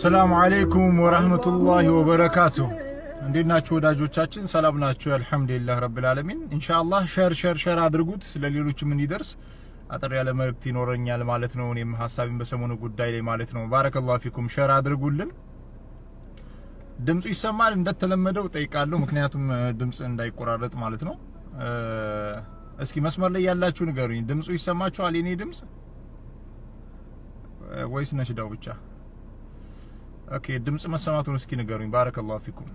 ሰላም አለይኩም ወራህመቱላሂ ወበረካቱ። እንዴት ናችሁ ወዳጆቻችን? ሰላም ናችሁ? አልহামዱሊላህ ረብል ዓለሚን። ኢንሻአላህ ሸር አድርጉት ለሌሎችም እንዲደርስ አጥር ያለ መልእክት ይኖረኛል ማለት ነው። እኔም ሐሳቤን በሰሞኑ ጉዳይ ላይ ማለት ነው። ባረከላሁ ፊኩም ሸር አድርጉልን። ድምጹ ይሰማል እንደተለመደው ጠይቃለሁ፣ ምክንያቱም ድምጽ እንዳይቆራረጥ ማለት ነው። እስኪ መስመር ላይ ያላችሁ ንገሩኝ፣ ድምጹ ይሰማችኋል? የኔ ድምጽ ወይስ ነሽዳው ብቻ? ኦኬ ድምጽ መሰማቱን እስኪ ንገሩኝ። ባረከላሁ ፊኩም።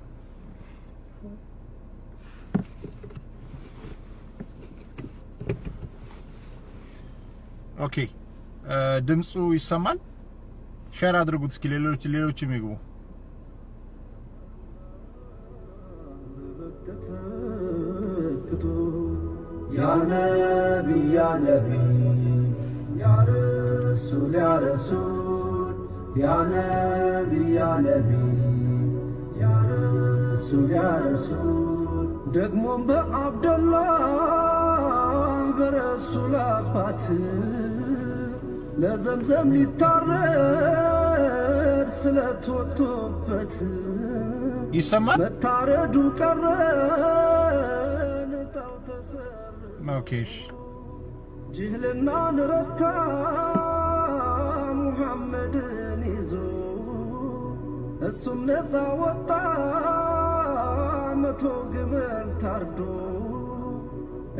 ኦኬ ድምጹ ይሰማል? ሼር አድርጉት እስኪ ሌሎችም ይግቡ። ያ ነቢ ያ ነቢ ያ ረሱል ያ ረሱል ያ ነቢ ያ ነቢ ያ ረሱል ያ ረሱል ደግሞም በአብደላህ በረሱል አባት ለዘምዘም ሊታረድ ስለተወቶበት ይሰማል። መታረዱ ቀረ ነጣው ተሰራ። ኦኬሽ ጅህልና ንረታ ሙሐመድን ይዞ እሱም ነፃ ወጣ መቶ ግመል ታርዶ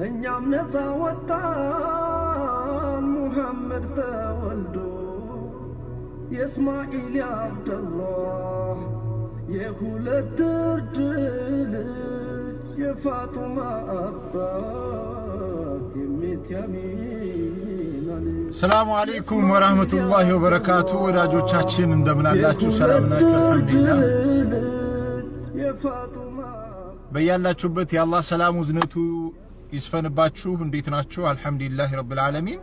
እኛም ነፃ ወጣን ሙሐመድ ተወልዶ የእስማኤል የአብደላህ የሁለት እርድ ልጅ የፋጡማ አባት የሚትያሚና ልጅ። ሰላሙ አለይኩም ወራህመቱላሂ ወበረካቱ። ወዳጆቻችን እንደምን አላችሁ? ሰላም ናችሁ? አልহামዱሊላህ። በያላችሁበት የአላህ ሰላሙ ዝነቱ ይስፈንባችሁ። እንዴት ናችሁ? አልহামዱሊላህ ረብል ዓለሚን።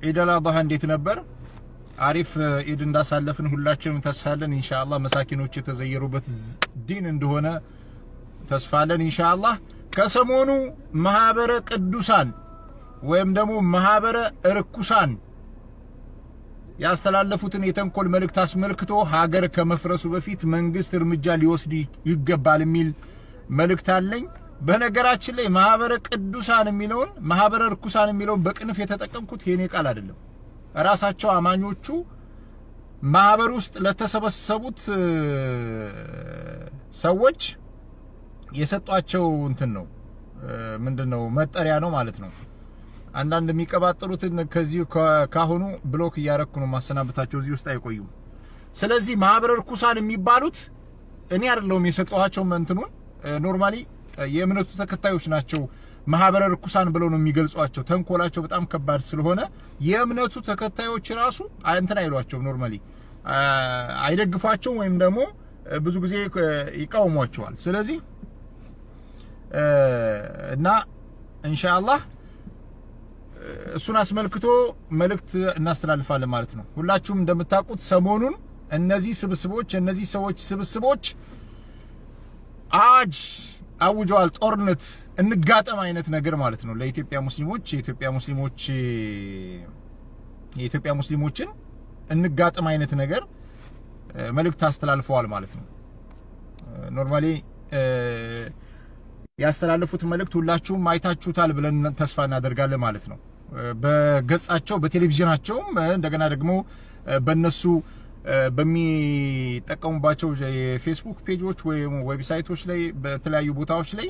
ኢድ አልአድሃ እንዴት ነበር? አሪፍ ኢድ እንዳሳለፍን ሁላችንም ተስፋለን ኢንሻአላህ። መሳኪኖች የተዘየሩበት ዲን እንደሆነ ተስፋለን ኢንሻአላህ። ከሰሞኑ ማህበረ ቅዱሳን ወይም ደግሞ ማህበረ እርኩሳን ያስተላለፉትን የተንኮል መልእክት አስመልክቶ ሀገር ከመፍረሱ በፊት መንግስት እርምጃ ሊወስድ ይገባል የሚል መልእክት አለኝ። በነገራችን ላይ ማህበረ ቅዱሳን የሚለውን ማህበረ እርኩሳን የሚለውን በቅንፍ የተጠቀምኩት የኔ ቃል አይደለም። ራሳቸው አማኞቹ ማህበር ውስጥ ለተሰበሰቡት ሰዎች የሰጧቸው እንትን ነው፣ ምንድነው መጠሪያ ነው ማለት ነው። አንዳንድ የሚቀባጥሩትን ከዚህ ካሁኑ ብሎክ እያረኩ ነው ማሰናበታቸው፣ እዚህ ውስጥ አይቆዩም። ስለዚህ ማህበረ እርኩሳን የሚባሉት እኔ አይደለሁም የሰጠኋቸው። እንትኑን ኖርማሊ የእምነቱ ተከታዮች ናቸው ማህበረ እርኩሳን ብለው ነው የሚገልጿቸው። ተንኮላቸው በጣም ከባድ ስለሆነ የእምነቱ ተከታዮች ራሱ እንትን አይሏቸው፣ ኖርማሊ አይደግፏቸው ወይም ደግሞ ብዙ ጊዜ ይቃወሟቸዋል። ስለዚህ እና ኢንሻአላህ እሱን አስመልክቶ መልእክት እናስተላልፋለን ማለት ነው። ሁላችሁም እንደምታውቁት ሰሞኑን እነዚህ ሰዎች ስብስቦች አዋጅ አውጀዋል። ጦርነት እንጋጠም አይነት ነገር ማለት ነው ለኢትዮጵያ ሙስሊሞች። የኢትዮጵያ ሙስሊሞችን እንጋጠም አይነት ነገር መልእክት አስተላልፈዋል ማለት ነው። ኖርማሊ ያስተላልፉት መልእክት ሁላችሁም አይታችሁታል ብለን ተስፋ እናደርጋለን ማለት ነው። በገጻቸው በቴሌቪዥናቸውም እንደገና ደግሞ በእነሱ በሚጠቀሙባቸው የፌስቡክ ፔጆች ወይም ዌብሳይቶች ላይ በተለያዩ ቦታዎች ላይ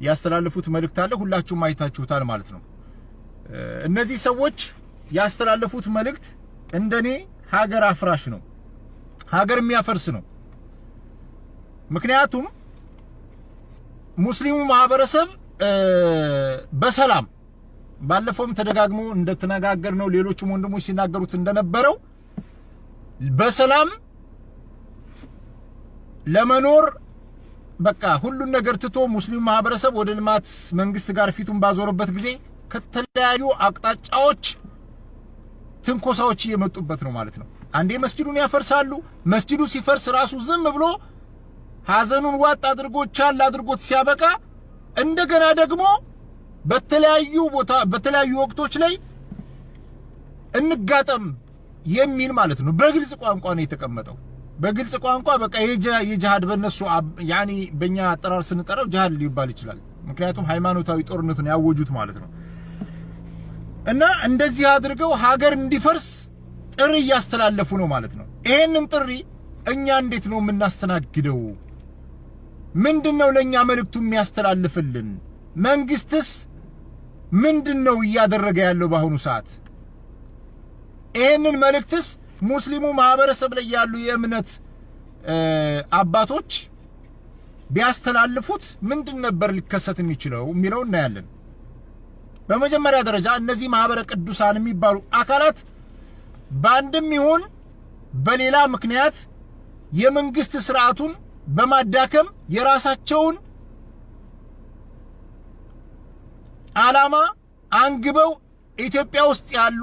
ያስተላልፉት መልእክት አለ። ሁላችሁም አይታችሁታል ማለት ነው። እነዚህ ሰዎች ያስተላልፉት መልእክት እንደኔ ሀገር አፍራሽ ነው፣ ሀገር የሚያፈርስ ነው። ምክንያቱም ሙስሊሙ ማህበረሰብ በሰላም ባለፈውም ተደጋግሞ እንደተነጋገርነው ሌሎችም ወንድሞች ሲናገሩት እንደነበረው በሰላም ለመኖር በቃ ሁሉን ነገር ትቶ ሙስሊሙ ማህበረሰብ ወደ ልማት መንግስት ጋር ፊቱን ባዞረበት ጊዜ ከተለያዩ አቅጣጫዎች ትንኮሳዎች እየመጡበት ነው ማለት ነው። አንዴ መስጂዱን ያፈርሳሉ። መስጂዱ ሲፈርስ ራሱ ዝም ብሎ ሀዘኑን ዋጥ አድርጎ ቻል አድርጎት ሲያበቃ እንደገና ደግሞ በተለያዩ ወቅቶች ላይ እንጋጠም የሚል ማለት ነው። በግልጽ ቋንቋ ነው የተቀመጠው። በግልጽ ቋንቋ በቃ የጂሃድ በእነሱ ያኒ በእኛ አጠራር ስንጠራው ጂሃድ ሊባል ይችላል። ምክንያቱም ሃይማኖታዊ ጦርነት ነው ያወጁት ማለት ነው። እና እንደዚህ አድርገው ሀገር እንዲፈርስ ጥሪ እያስተላለፉ ነው ማለት ነው። ይሄንን ጥሪ እኛ እንዴት ነው የምናስተናግደው? ምንድነው ለኛ መልእክቱ የሚያስተላልፍልን? መንግስትስ ምንድነው እያደረገ ያለው በአሁኑ ሰዓት? ይሄንን መልእክትስ ሙስሊሙ ማህበረሰብ ላይ ያሉ የእምነት አባቶች ቢያስተላልፉት ምንድን ነበር ሊከሰት የሚችለው የሚለው እናያለን። በመጀመሪያ ደረጃ እነዚህ ማህበረ ቅዱሳን የሚባሉ አካላት በአንድም ይሁን በሌላ ምክንያት የመንግስት ስርዓቱን በማዳከም የራሳቸውን ዓላማ አንግበው ኢትዮጵያ ውስጥ ያሉ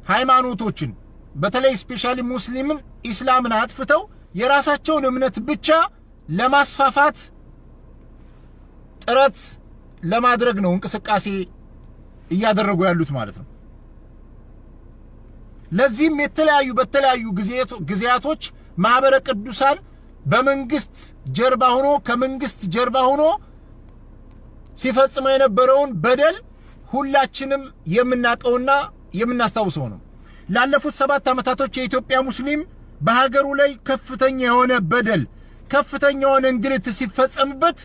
ሃይማኖቶችን በተለይ ስፔሻሊ ሙስሊምን ኢስላምን አጥፍተው የራሳቸውን እምነት ብቻ ለማስፋፋት ጥረት ለማድረግ ነው እንቅስቃሴ እያደረጉ ያሉት ማለት ነው። ለዚህም በተለያዩ ጊዜያቶች ማህበረ ቅዱሳን በመንግስት ጀርባ ሆኖ ከመንግስት ጀርባ ሆኖ ሲፈጽመው የነበረውን በደል ሁላችንም የምናቀውና የምናስታውሰው ነው። ላለፉት 7 ዓመታቶች የኢትዮጵያ ሙስሊም በሀገሩ ላይ ከፍተኛ የሆነ በደል ከፍተኛ የሆነ እንግልት ሲፈጸምበት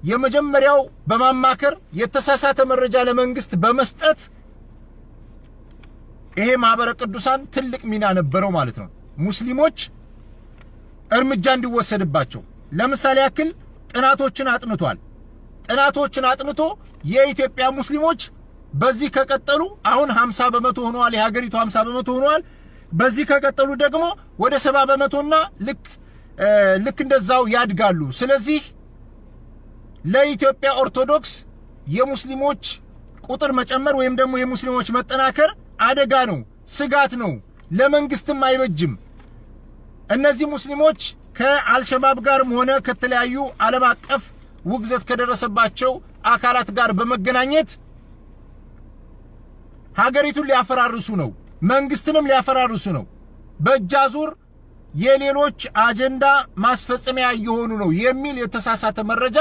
የመጀመሪያው በማማከር የተሳሳተ መረጃ ለመንግስት በመስጠት ይሄ ማህበረ ቅዱሳን ትልቅ ሚና ነበረው ማለት ነው። ሙስሊሞች እርምጃ እንዲወሰድባቸው ለምሳሌ ያክል ጥናቶችን አጥንቷል። ጥናቶችን አጥንቶ የኢትዮጵያ ሙስሊሞች በዚህ ከቀጠሉ አሁን 50 በመቶ ሆነዋል። የሀገሪቱ 50 በመቶ ሆነዋል። በዚህ ከቀጠሉ ደግሞ ወደ 70 በመቶና ልክ እንደዛው ያድጋሉ። ስለዚህ ለኢትዮጵያ ኦርቶዶክስ የሙስሊሞች ቁጥር መጨመር ወይም ደግሞ የሙስሊሞች መጠናከር አደጋ ነው፣ ስጋት ነው፣ ለመንግስትም አይበጅም። እነዚህ ሙስሊሞች ከአልሸባብ ጋርም ሆነ ከተለያዩ ዓለም አቀፍ ውግዘት ከደረሰባቸው አካላት ጋር በመገናኘት ሀገሪቱን ሊያፈራርሱ ነው፣ መንግስትንም ሊያፈራርሱ ነው። በእጃዙር የሌሎች አጀንዳ ማስፈጸሚያ እየሆኑ ነው የሚል የተሳሳተ መረጃ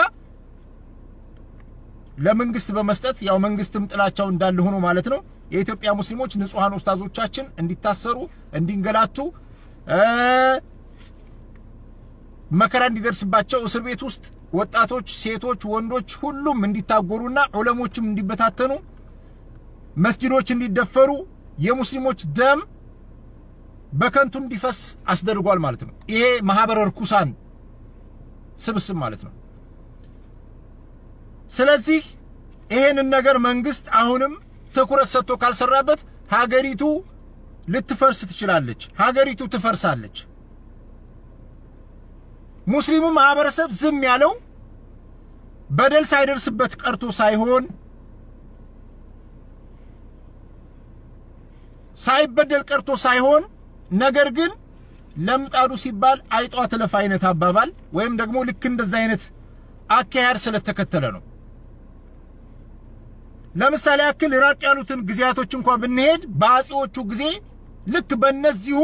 ለመንግስት በመስጠት ያው መንግስትም ጥላቻው እንዳለ ሆኖ ማለት ነው የኢትዮጵያ ሙስሊሞች ንጹሃን ኡስታዞቻችን እንዲታሰሩ እንዲንገላቱ መከራ እንዲደርስባቸው እስር ቤት ውስጥ ወጣቶች፣ ሴቶች፣ ወንዶች ሁሉም እንዲታጎሩና ዑለሞችም እንዲበታተኑ መስጊዶች እንዲደፈሩ የሙስሊሞች ደም በከንቱ እንዲፈስ አስደርጓል ማለት ነው። ይሄ ማህበረ ርኩሳን ስብስብ ማለት ነው። ስለዚህ ይሄንን ነገር መንግስት አሁንም ትኩረት ሰጥቶ ካልሰራበት ሀገሪቱ ልትፈርስ ትችላለች። ሀገሪቱ ትፈርሳለች። ሙስሊሙ ማህበረሰብ ዝም ያለው በደል ሳይደርስበት ቀርቶ ሳይሆን ሳይበደል ቀርቶ ሳይሆን ነገር ግን ለምጣዱ ሲባል አይጧ ትለፍ አይነት አባባል ወይም ደግሞ ልክ እንደዛ አይነት አካሄድ ስለተከተለ ነው። ለምሳሌ ያክል ራቅ ያሉትን ጊዜያቶች እንኳን ብንሄድ በአጼዎቹ ጊዜ ልክ በእነዚሁ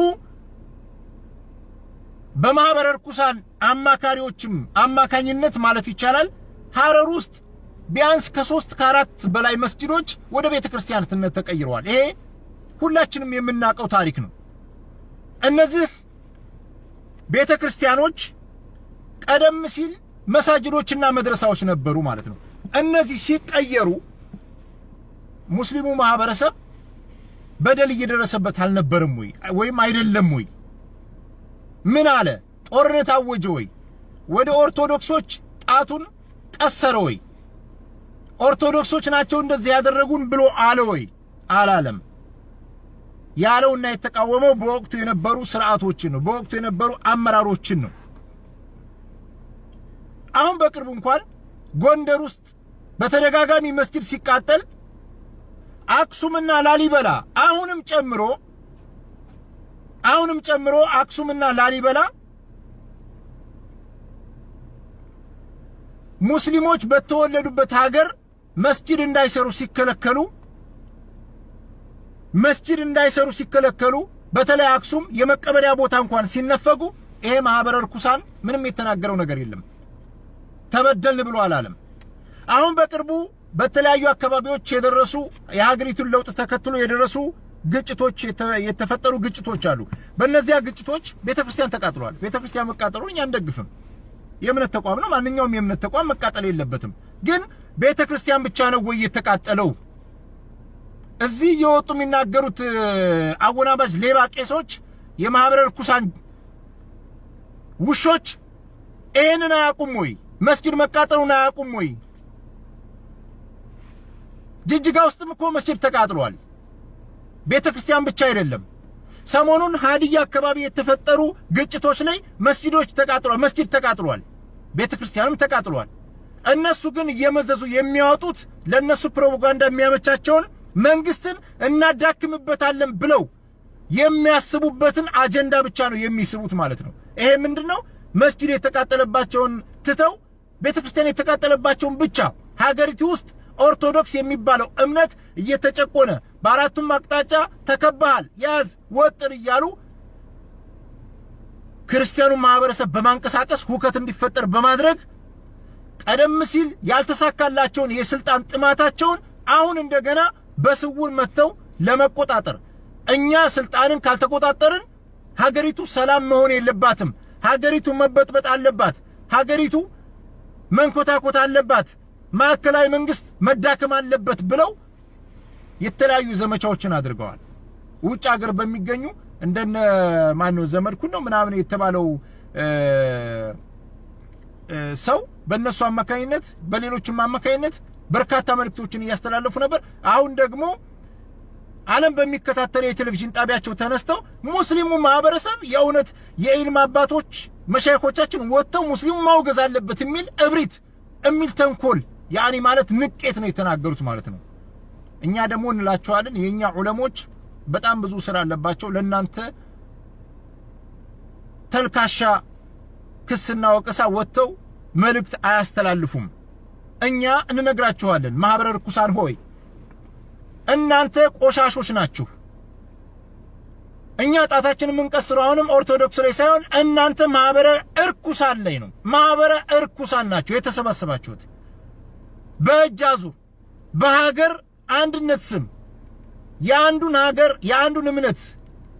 በማህበረ ርኩሳን አማካሪዎችም አማካኝነት ማለት ይቻላል ሐረር ውስጥ ቢያንስ ከ3 ከ4 በላይ መስጊዶች ወደ ቤተክርስቲያንነት ተቀይረዋል። ይሄ ሁላችንም የምናውቀው ታሪክ ነው። እነዚህ ቤተክርስቲያኖች ቀደም ሲል መሳጅዶችና መድረሳዎች ነበሩ ማለት ነው። እነዚህ ሲቀየሩ ሙስሊሙ ማህበረሰብ በደል እየደረሰበት አልነበረም ወይም አይደለም ወይ? ምን አለ? ጦርነት አወጀ ወይ? ወደ ኦርቶዶክሶች ጣቱን ቀሰረ ወይ? ኦርቶዶክሶች ናቸው እንደዚህ ያደረጉን ብሎ አለ ወይ? አላለም። ያለውና የተቃወመው በወቅቱ የነበሩ ስርዓቶችን ነው፣ በወቅቱ የነበሩ አመራሮችን ነው። አሁን በቅርቡ እንኳን ጎንደር ውስጥ በተደጋጋሚ መስጊድ ሲቃጠል አክሱምና ላሊበላ አሁንም ጨምሮ አክሱምና ላሊበላ ሙስሊሞች በተወለዱበት ሀገር መስጊድ እንዳይሰሩ ሲከለከሉ መስጂድ እንዳይሰሩ ሲከለከሉ በተለይ አክሱም የመቀበሪያ ቦታ እንኳን ሲነፈጉ ይሄ ማህበረ ርኩሳን ምንም የተናገረው ነገር የለም። ተበደልን ብሎ አላለም። አሁን በቅርቡ በተለያዩ አካባቢዎች የደረሱ የሀገሪቱን ለውጥ ተከትሎ የደረሱ ግጭቶች የተፈጠሩ ግጭቶች አሉ። በእነዚያ ግጭቶች ቤተክርስቲያን ተቃጥሏል። ቤተክርስቲያን መቃጠሉን እኛ አንደግፍም። የእምነት ተቋም ነው። ማንኛውም የእምነት ተቋም መቃጠል የለበትም። ግን ቤተክርስቲያን ብቻ ነው ወይ የተቃጠለው? እዚህ የወጡ የሚናገሩት አወናባጅ ሌባ ቄሶች፣ የማህበረ ርኩሳን ውሾች ይሄንን አያውቁም ወይ? መስጂድ መቃጠሉን አያውቁም ወይ? ጅጅጋ ውስጥም እኮ መስጂድ ተቃጥሏል። ቤተክርስቲያን ብቻ አይደለም። ሰሞኑን ሀዲያ አካባቢ የተፈጠሩ ግጭቶች ላይ መስጂዶች ተቃጥሏል። መስጂድ ተቃጥሏል። ቤተክርስቲያንም ተቃጥሏል። እነሱ ግን እየመዘዙ የሚያወጡት ለነሱ ፕሮፓጋንዳ የሚያመቻቸውን መንግስትን እናዳክምበታለን ብለው የሚያስቡበትን አጀንዳ ብቻ ነው የሚስቡት ማለት ነው። ይሄ ምንድነው? መስጂድ የተቃጠለባቸውን ትተው ቤተክርስቲያን የተቃጠለባቸውን ብቻ ሀገሪቱ ውስጥ ኦርቶዶክስ የሚባለው እምነት እየተጨቆነ በአራቱም አቅጣጫ ተከባሃል፣ ያዝ፣ ወጥር እያሉ ክርስቲያኑ ማህበረሰብ በማንቀሳቀስ ሁከት እንዲፈጠር በማድረግ ቀደም ሲል ያልተሳካላቸውን የስልጣን ጥማታቸውን አሁን እንደገና በስውር መተው ለመቆጣጠር እኛ ስልጣንን ካልተቆጣጠርን ሀገሪቱ ሰላም መሆን የለባትም፣ ሀገሪቱ መበጥበጥ አለባት፣ ሀገሪቱ መንኮታኮት አለባት፣ ማዕከላዊ መንግስት መዳከም አለበት ብለው የተለያዩ ዘመቻዎችን አድርገዋል። ውጭ ሀገር በሚገኙ እንደነ ማነው ዘመድኩን ነው ምናምን የተባለው ሰው በእነሱ አማካይነት በሌሎችም አማካይነት በርካታ መልእክቶችን እያስተላለፉ ነበር። አሁን ደግሞ ዓለም በሚከታተለው የቴሌቪዥን ጣቢያቸው ተነስተው ሙስሊሙ ማህበረሰብ የእውነት የኢልም አባቶች መሻይኾቻችን ወጥተው ሙስሊሙ ማውገዝ አለበት የሚል እብሪት የሚል ተንኮል ያኒ ማለት ንቄት ነው የተናገሩት ማለት ነው። እኛ ደግሞ እንላቸዋለን የኛ ዑለሞች በጣም ብዙ ስራ አለባቸው። ለናንተ ተልካሻ ክስና ወቀሳ ወጥተው መልእክት አያስተላልፉም። እኛ እንነግራችኋለን ማህበረ ርኩሳን ሆይ እናንተ ቆሻሾች ናችሁ። እኛ ጣታችንን የምንቀስረው አሁንም ኦርቶዶክስ ላይ ሳይሆን እናንተ ማህበረ ርኩሳን ላይ ነው። ማህበረ ርኩሳን ናችሁ የተሰባሰባችሁት በእጅ አዙር በሀገር አንድነት ስም የአንዱን ሀገር የአንዱን እምነት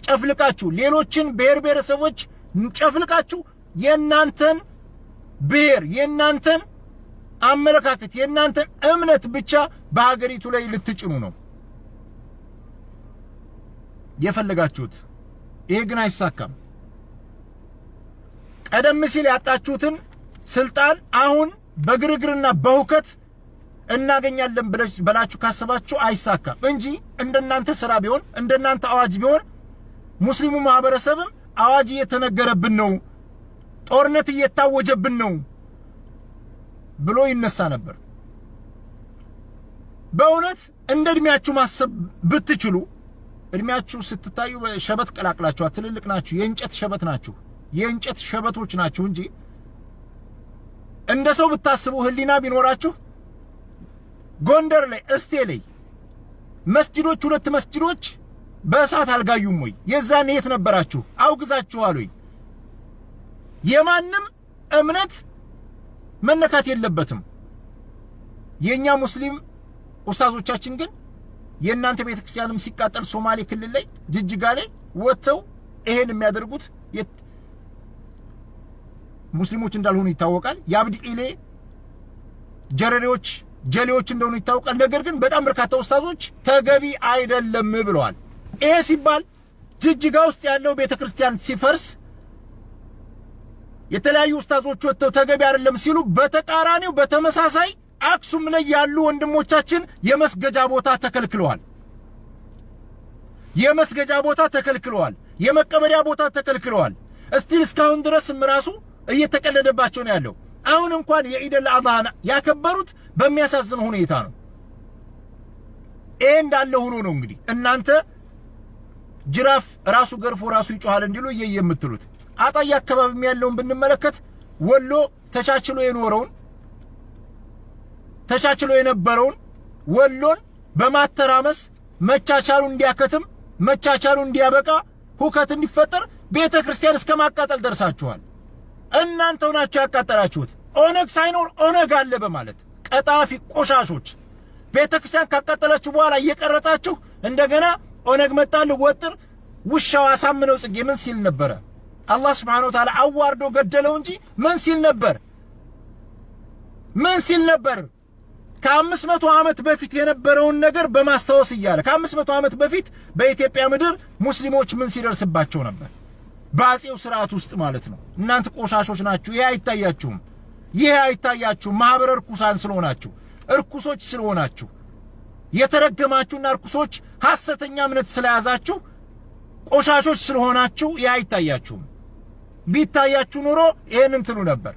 ጨፍልቃችሁ ሌሎችን ብሔር ብሔረሰቦች ጨፍልቃችሁ የናንተን ብሔር የናንተን አመለካከት የናንተን እምነት ብቻ በሀገሪቱ ላይ ልትጭኑ ነው የፈለጋችሁት። ይሄ ግን አይሳካም። ቀደም ሲል ያጣችሁትን ስልጣን አሁን በግርግርና በሁከት እናገኛለን ብላችሁ ካሰባችሁ አይሳካም እንጂ እንደናንተ ስራ ቢሆን እንደናንተ አዋጅ ቢሆን ሙስሊሙ ማህበረሰብም አዋጅ እየተነገረብን ነው፣ ጦርነት እየታወጀብን ነው ብሎ ይነሳ ነበር። በእውነት እንደ እድሜያችሁ ማሰብ ብትችሉ እድሜያችሁ ስትታዩ ሸበት ቀላቅላችኋል። ትልልቅ ናችሁ፣ የእንጨት ሸበት ናችሁ፣ የእንጨት ሸበቶች ናችሁ እንጂ እንደ ሰው ብታስቡ ህሊና ቢኖራችሁ ጎንደር ላይ እስቴ ላይ መስጂዶች ሁለት መስጂዶች በእሳት አልጋዩም ወይ? የዛኔ የት ነበራችሁ? አውግዛችኋል ወይ? የማንም እምነት መነካት የለበትም። የኛ ሙስሊም ኡስታዞቻችን ግን የእናንተ ቤተክርስቲያንም ሲቃጠል ሶማሌ ክልል ላይ ጅጅጋ ላይ ወጥተው ይሄን የሚያደርጉት ሙስሊሞች እንዳልሆኑ ይታወቃል። የአብዲ ኢሌ ጀረሬዎች ጀሌዎች እንደሆኑ ይታወቃል። ነገር ግን በጣም በርካታ ኡስታዞች ተገቢ አይደለም ብለዋል። ይሄ ሲባል ጅጅጋ ውስጥ ያለው ቤተክርስቲያን ሲፈርስ የተለያዩ ኡስታዞች ወጥተው ተገቢ አይደለም ሲሉ፣ በተቃራኒው በተመሳሳይ አክሱም ላይ ያሉ ወንድሞቻችን የመስገጃ ቦታ ተከልክለዋል። የመስገጃ ቦታ ተከልክለዋል። የመቀበሪያ ቦታ ተከልክለዋል። እስቲል እስካሁን ድረስም ራሱ እየተቀለደባቸው ነው ያለው። አሁን እንኳን የኢደል አድሃን ያከበሩት በሚያሳዝን ሁኔታ ነው። ይሄ እንዳለ ሆኖ ነው እንግዲህ እናንተ ጅራፍ ራሱ ገርፎ ራሱ ይጮሃል እንዲሉ የምትሉት። አጣዬ አካባቢ ያለውን ብንመለከት ወሎ ተቻችሎ የኖረውን ተቻችሎ የነበረውን ወሎን በማተራመስ መቻቻሉ እንዲያከትም መቻቻሉ እንዲያበቃ ሁከት እንዲፈጠር ቤተክርስቲያን እስከማቃጠል ደርሳችኋል። እናንተው ናችሁ ያቃጠላችሁት። ኦነግ ሳይኖር ኦነግ አለ በማለት ቀጣፊ ቆሻሾች ቤተክርስቲያን ካቃጠላችሁ በኋላ እየቀረጣችሁ እንደገና ኦነግ መጣል ወጥር ውሻው አሳምነው ጽጌ ምን ሲል ነበር? አላህ Subhanahu Wa Ta'ala አዋርዶ ገደለው እንጂ ምን ሲል ነበር? ምን ሲል ነበር? ከ500 ዓመት በፊት የነበረውን ነገር በማስታወስ ይያለ ከ500 ዓመት በፊት በኢትዮጵያ ምድር ሙስሊሞች ምን ሲደርስባቸው ነበር? ባጼው ስርዓት ውስጥ ማለት ነው። እናንተ ቆሻሾች ናችሁ። ይሄ አይታያችሁም። ይሄ አይታያችሁም። ማህበረ ርኩሳን ስለሆናችሁ እርኩሶች ስለሆናችሁ የተረገማችሁና እርኩሶች ሐሰተኛ እምነት ስለያዛችሁ ቆሻሾች ስለሆናችሁ ይሄ አይታያችሁም። ቢታያችሁ ኑሮ ይሄንን ትሉ ነበር።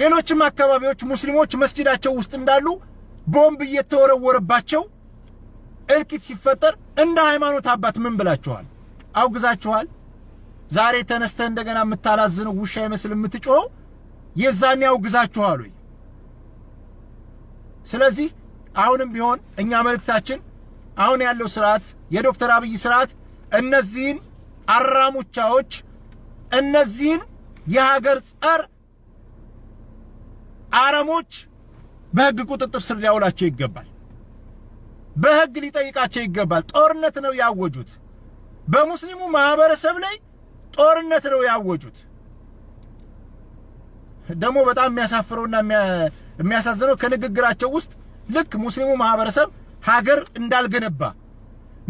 ሌሎችም አካባቢዎች ሙስሊሞች መስጂዳቸው ውስጥ እንዳሉ ቦምብ እየተወረወረባቸው እልቂት ሲፈጠር እንደ ሃይማኖት አባት ምን ብላችኋል? አውግዛችኋል? ዛሬ ተነስተ እንደገና የምታላዝነው ውሻ ይመስል የምትጮኸው የዛኔ አውግዛችኋል ወይ? ስለዚህ አሁንም ቢሆን እኛ መልእክታችን አሁን ያለው ስርዓት የዶክተር አብይ ስርዓት እነዚህን አራሙቻዎች እነዚህን የሀገር ጸር አረሞች በህግ ቁጥጥር ስር ሊያውላቸው ይገባል። በህግ ሊጠይቃቸው ይገባል። ጦርነት ነው ያወጁት። በሙስሊሙ ማህበረሰብ ላይ ጦርነት ነው ያወጁት። ደግሞ በጣም የሚያሳፍረውና የሚያሳዝነው ከንግግራቸው ውስጥ ልክ ሙስሊሙ ማህበረሰብ ሀገር እንዳልገነባ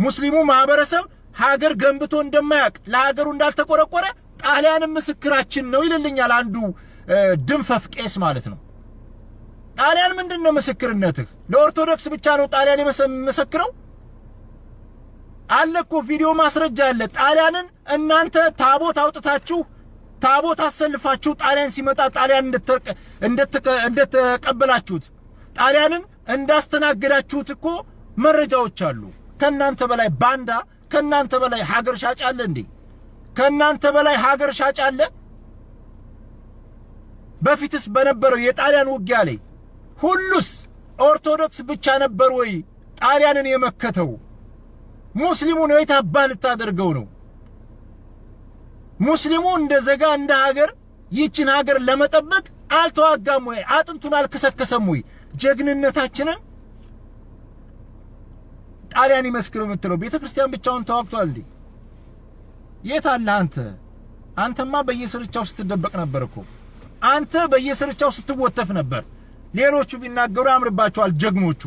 ሙስሊሙ ማህበረሰብ ሀገር ገንብቶ እንደማያውቅ ለሀገሩ እንዳልተቆረቆረ ጣሊያንም ምስክራችን ነው ይልልኛል አንዱ ድንፈፍ ቄስ ማለት ነው። ጣሊያን ምንድነው ምስክርነትህ? ለኦርቶዶክስ ብቻ ነው ጣሊያን የመሰክረው? አለኮ ቪዲዮ ማስረጃ አለ። ጣሊያንን እናንተ ታቦት አውጥታችሁ ታቦት አሰልፋችሁ ጣሊያን ሲመጣ ጣሊያን እንደተቀበላችሁት ጣሊያንን እንዳስተናገዳችሁት እኮ መረጃዎች አሉ። ከናንተ በላይ ባንዳ ከናንተ በላይ ሀገር ሻጭ አለ እንዴ? ከናንተ በላይ ሀገር ሻጭ አለ? በፊትስ በነበረው የጣሊያን ውጊያ ላይ ሁሉስ ኦርቶዶክስ ብቻ ነበር ወይ ጣሊያንን የመከተው? ሙስሊሙ ነው የታባል ታደርገው ነው? ሙስሊሙ እንደ ዘጋ እንደ ሀገር ይችን ሀገር ለመጠበቅ አልተዋጋም ወይ? አጥንቱን አልከሰከሰም ወይ? ጀግንነታችንን ጣሊያን ይመስክር የምትለው ቤተክርስቲያን ብቻውን ተዋግቷል እንዴ? የት አለ አንተ? አንተማ በየስርቻው ስትደበቅ ነበር እኮ። አንተ በየስርቻው ስትወተፍ ነበር። ሌሎቹ ቢናገሩ ያምርባቸዋል ጀግኖቹ።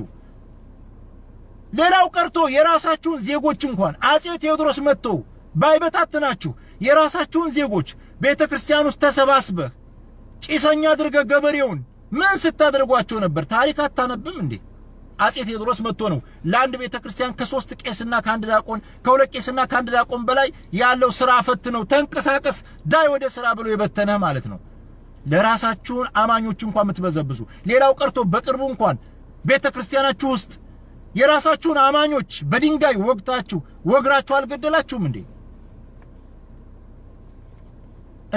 ሌላው ቀርቶ የራሳችሁን ዜጎች እንኳን አጼ ቴዎድሮስ መጥቶ ባይበታትናችሁ የራሳችሁን ዜጎች ቤተክርስቲያን ውስጥ ተሰባስበህ ጭሰኛ አድርገህ ገበሬውን ምን ስታደርጓቸው ነበር? ታሪክ አታነብም እንዴ? አጼ ቴዎድሮስ መጥቶ ነው ለአንድ ቤተክርስቲያን ከ3 ቄስና ከአንድ ዲያቆን ከ2 ቄስና ከአንድ ዲያቆን በላይ ያለው ስራ ፈት ነው ተንቀሳቀስ ዳይ ወደ ስራ ብሎ የበተነህ ማለት ነው። ለራሳችሁን አማኞች እንኳን የምትበዘብዙ ሌላው ቀርቶ በቅርቡ እንኳን ቤተክርስቲያናችሁ ውስጥ የራሳችሁን አማኞች በድንጋይ ወግራችሁ አልገደላችሁም እንዴ?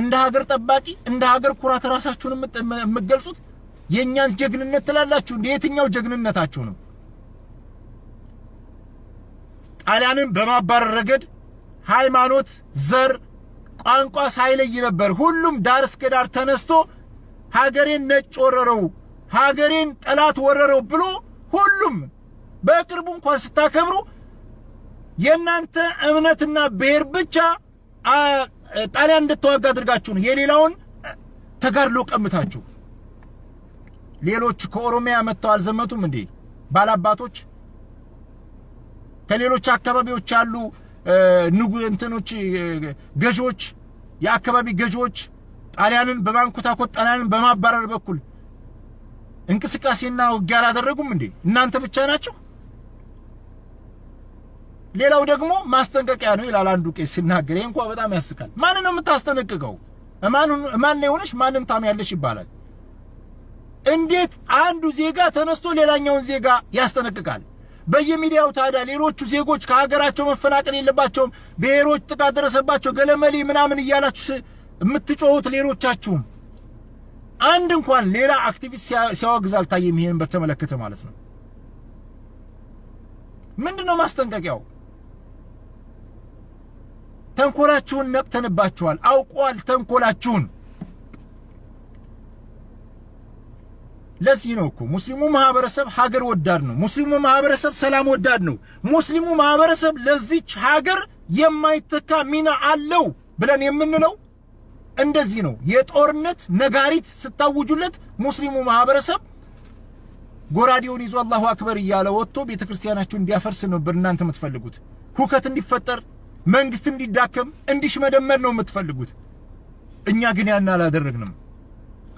እንደ ሀገር ጠባቂ እንደ ሀገር ኩራት ራሳችሁን የምትገልጹት የኛን ጀግንነት ትላላችሁ እንዴ? የትኛው ጀግንነታችሁ ነው? ጣሊያንን በማባረር ረገድ ሃይማኖት፣ ዘር፣ ቋንቋ ሳይለይ ነበር ሁሉም ዳር እስከ ዳር ተነስቶ ሀገሬን ነጭ ወረረው ሀገሬን ጠላት ወረረው ብሎ ሁሉም በቅርቡ እንኳን ስታከብሩ የናንተ እምነትና ብሔር ብቻ ጣሊያን እንድትዋጋ አድርጋችሁ ነው የሌላውን ተጋድሎ ቀምታችሁ። ሌሎች ከኦሮሚያ መጥተው አልዘመቱም እንዴ? ባላባቶች ከሌሎች አካባቢዎች ያሉ እንትኖች ገዢዎች የአካባቢ ገዢዎች ጣሊያንን በማንኮታኮት ጣሊያንን በማባረር በኩል እንቅስቃሴና ውጊያ አላደረጉም እንዴ? እናንተ ብቻ ናችሁ። ሌላው ደግሞ ማስጠንቀቂያ ነው ይላል አንዱ ቄስ ሲናገር። ይሄ እንኳን በጣም ያስቃል። ማን ነው የምታስጠነቅቀው? ማን ነው ሆነሽ ማንን ታሚያለሽ ይባላል። እንዴት አንዱ ዜጋ ተነስቶ ሌላኛውን ዜጋ ያስጠነቅቃል? በየሚዲያው ታዲያ ሌሎቹ ዜጎች ከሀገራቸው መፈናቀል የለባቸውም ብሔሮች ጥቃት ደረሰባቸው ገለመሊ ምናምን እያላችሁ የምትጮሁት ሌሎቻችሁም አንድ እንኳን ሌላ አክቲቪስት ሲያወግዝ አልታየም። ይሄን በተመለከተ ማለት ነው። ምንድነው ማስጠንቀቂያው? ተንኮላችሁን ነቅተንባችኋል። አውቋል ተንኮላችሁን። ለዚህ ነው እኮ ሙስሊሙ ማህበረሰብ ሀገር ወዳድ ነው። ሙስሊሙ ማህበረሰብ ሰላም ወዳድ ነው። ሙስሊሙ ማህበረሰብ ለዚች ሀገር የማይተካ ሚና አለው ብለን የምንለው እንደዚህ ነው። የጦርነት ነጋሪት ስታውጁለት ሙስሊሙ ማህበረሰብ ጎራዴውን ይዞ አላሁ አክበር እያለ ወጥቶ ቤተክርስቲያናችሁን እንዲያፈርስ ነው በእናንተ የምትፈልጉት። ሁከት እንዲፈጠር፣ መንግስት እንዲዳከም፣ እንዲሽመደመድ ነው የምትፈልጉት። እኛ ግን ያን አላደረግንም፣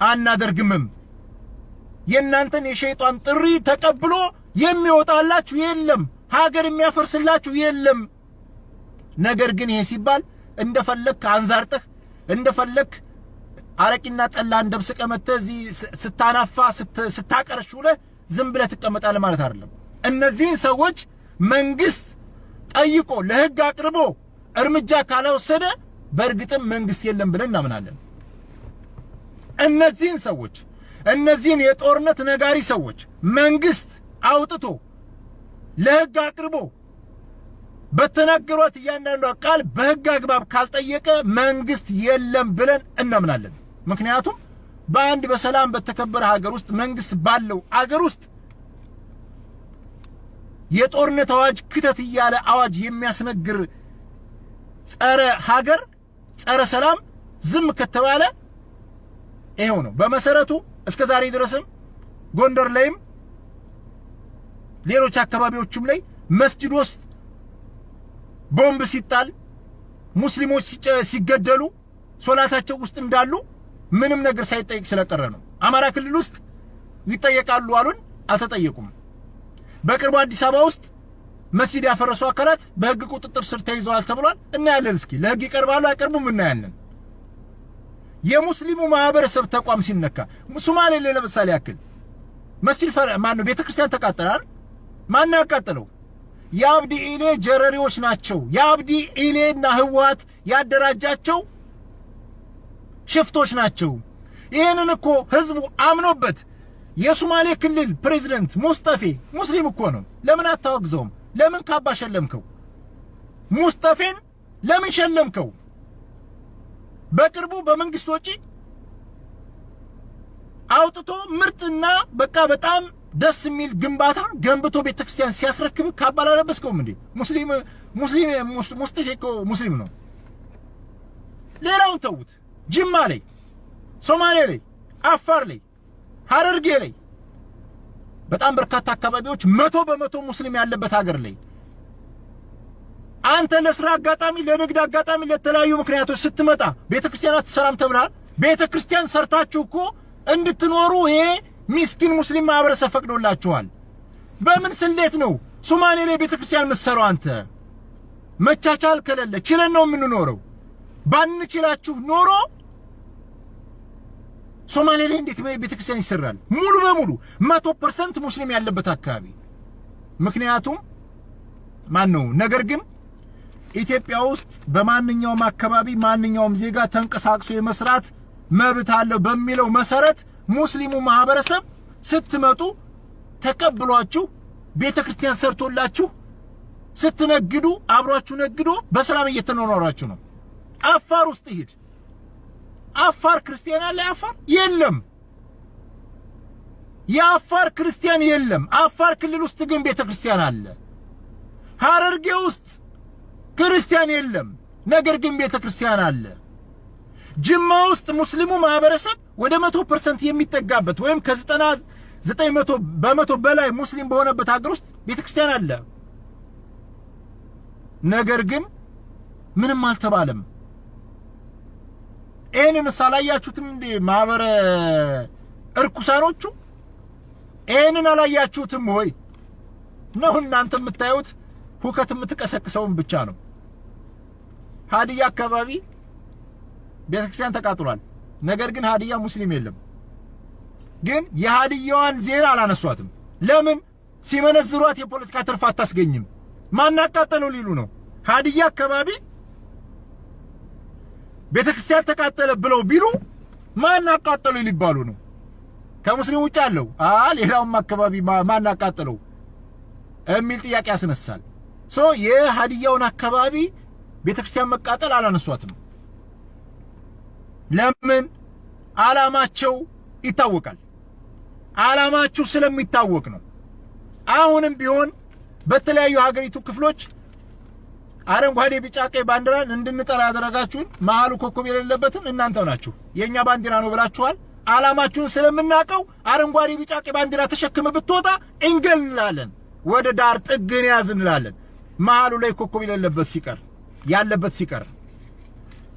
አናደርግምም። የእናንተን የሸይጣን ጥሪ ተቀብሎ የሚወጣላችሁ የለም፣ ሀገር የሚያፈርስላችሁ የለም። ነገር ግን ይሄ ሲባል እንደፈለክ አንዛርጠህ እንደፈለክ አረቂና ጠላን ደብስቀ መተህ እዚህ ስታናፋ ስታቀርሽ ውለህ ዝም ብለህ ትቀመጣለህ ማለት አይደለም። እነዚህን ሰዎች መንግስት ጠይቆ ለህግ አቅርቦ እርምጃ ካልወሰደ በእርግጥም መንግስት የለም ብለን እናምናለን። እነዚህን ሰዎች እነዚህን የጦርነት ነጋሪ ሰዎች መንግስት አውጥቶ ለህግ አቅርቦ በተናገሯት እያንዳንዷ ቃል በህግ አግባብ ካልጠየቀ መንግስት የለም ብለን እናምናለን። ምክንያቱም በአንድ በሰላም በተከበረ ሀገር ውስጥ መንግስት ባለው ሀገር ውስጥ የጦርነት አዋጅ ክተት እያለ አዋጅ የሚያስነግር ጸረ ሀገር ጸረ ሰላም ዝም ከተባለ ይሄው ነው። በመሰረቱ እስከ ዛሬ ድረስም ጎንደር ላይም ሌሎች አካባቢዎችም ላይ መስጂድ ውስጥ ቦምብ ሲጣል ሙስሊሞች ሲገደሉ ሶላታቸው ውስጥ እንዳሉ ምንም ነገር ሳይጠይቅ ስለቀረ ነው። አማራ ክልል ውስጥ ይጠየቃሉ አሉን፣ አልተጠየቁም። በቅርቡ አዲስ አበባ ውስጥ መስጂድ ያፈረሱ አካላት በህግ ቁጥጥር ስር ተይዘዋል ተብሏል። እናያለን። እስኪ ለህግ ይቀርባሉ አይቀርቡም እናያለን። የሙስሊሙ ማህበረሰብ ተቋም ሲነካ ሶማሌ ላይ ለምሳሌ ያክል መስጂድ ማን ነው ቤተክርስቲያን ተቃጠላል። ማን ያቃጠለው? የአብዲ ኢሌ ጀረሪዎች ናቸው። የአብዲ ኢሌና ህወሓት ያደራጃቸው ሽፍቶች ናቸው። ይሄንን እኮ ህዝቡ አምኖበት የሶማሌ ክልል ፕሬዝዳንት ሙስጠፌ ሙስሊም እኮ ነው። ለምን አታወግዘውም? ለምን ካባ ሸለምከው? ሙስጠፌን ለምን ሸለምከው? በቅርቡ በመንግስት ወጪ አውጥቶ ምርጥና በቃ በጣም ደስ የሚል ግንባታ ገንብቶ ቤተክርስቲያን ሲያስረክብ ካባ አላለበስከውም እንዴ? ሙስጠፌ እኮ ሙስሊም ነው። ሌላውን ተውት። ጅማ ላይ፣ ሶማሌ ላይ፣ አፋር ላይ፣ ሐረርጌ ላይ በጣም በርካታ አካባቢዎች 100% ሙስሊም ያለበት ሀገር ላይ አንተ ለስራ አጋጣሚ ለንግድ አጋጣሚ ለተለያዩ ምክንያቶች ስትመጣ ቤተክርስቲያን አትሰራም ተብሏል። ቤተክርስቲያን ሰርታችሁ እኮ እንድትኖሩ ይሄ ሚስኪን ሙስሊም ማህበረሰብ ፈቅዶላችኋል። በምን ስሌት ነው ሶማሌ ላይ ቤተክርስቲያን የምትሰራው? አንተ መቻቻል ከሌለ ችለን ነው የምንኖረው። ባንችላችሁ ኖሮ ሶማሌ ላይ እንዴት ቤተክርስቲያን ይሰራል? ሙሉ በሙሉ 100% ሙስሊም ያለበት አካባቢ። ምክንያቱም ማን ነው ነገር ግን ኢትዮጵያ ውስጥ በማንኛውም አካባቢ ማንኛውም ዜጋ ተንቀሳቅሶ የመስራት መብት አለው በሚለው መሰረት ሙስሊሙ ማህበረሰብ ስትመጡ ተቀብሏችሁ ቤተክርስቲያን ሰርቶላችሁ ስትነግዱ አብሯችሁ ነግዶ በሰላም እየተኖራችሁ ነው። አፋር ውስጥ ሂድ። አፋር ክርስቲያን አለ? አፋር የለም። የአፋር ክርስቲያን የለም። አፋር ክልል ውስጥ ግን ቤተክርስቲያን አለ። ሐረርጌ ውስጥ ክርስቲያን የለም፣ ነገር ግን ቤተክርስቲያን አለ። ጅማ ውስጥ ሙስሊሙ ማህበረሰብ ወደ 100% የሚጠጋበት ወይም ከ99% በላይ ሙስሊም በሆነበት ሀገር ውስጥ ቤተክርስቲያን አለ። ነገር ግን ምንም አልተባለም። ይሄንን ሳላያችሁትም እንዴ ማህበረ እርኩሳኖቹ? ይሄንን አላያችሁትም ወይ ነው? እናንተ የምታዩት ሁከት የምትቀሰቅሰውን ብቻ ነው። ሀዲያ አካባቢ ቤተክርስቲያን ተቃጥሏል። ነገር ግን ሀዲያ ሙስሊም የለም። ግን የሀዲያዋን ዜና አላነሷትም። ለምን? ሲመነዝሯት የፖለቲካ ትርፍ አታስገኝም። ማናቃጠለው ሊሉ ነው። ሀዲያ አካባቢ ቤተክርስቲያን ተቃጠለ ብለው ቢሉ ማናቃጠለው ሊባሉ ነው። ከሙስሊም ውጭ አለው ሌላውም አካባቢ ማናቃጠለው የሚል ጥያቄ ያስነሳል። የሀዲያውን አካባቢ ቤተክርስቲያን መቃጠል አላነሷትም። ለምን? ዓላማቸው ይታወቃል። ዓላማችሁ ስለሚታወቅ ነው። አሁንም ቢሆን በተለያዩ ሀገሪቱ ክፍሎች አረንጓዴ ቢጫ ቀይ ባንዲራን እንድንጠራ ያደረጋችሁን መሃሉ ኮከብ የሌለበትን እናንተው ናችሁ። የኛ ባንዲራ ነው ብላችኋል። ዓላማችሁን ስለምናቀው አረንጓዴ ቢጫ ቀይ ባንዲራ ተሸክመ ብትወጣ እንገላለን፣ ወደ ዳር ጥግን ያዝ እንላለን። መሃሉ ላይ ኮከብ የሌለበት ሲቀር ያለበት ሲቀር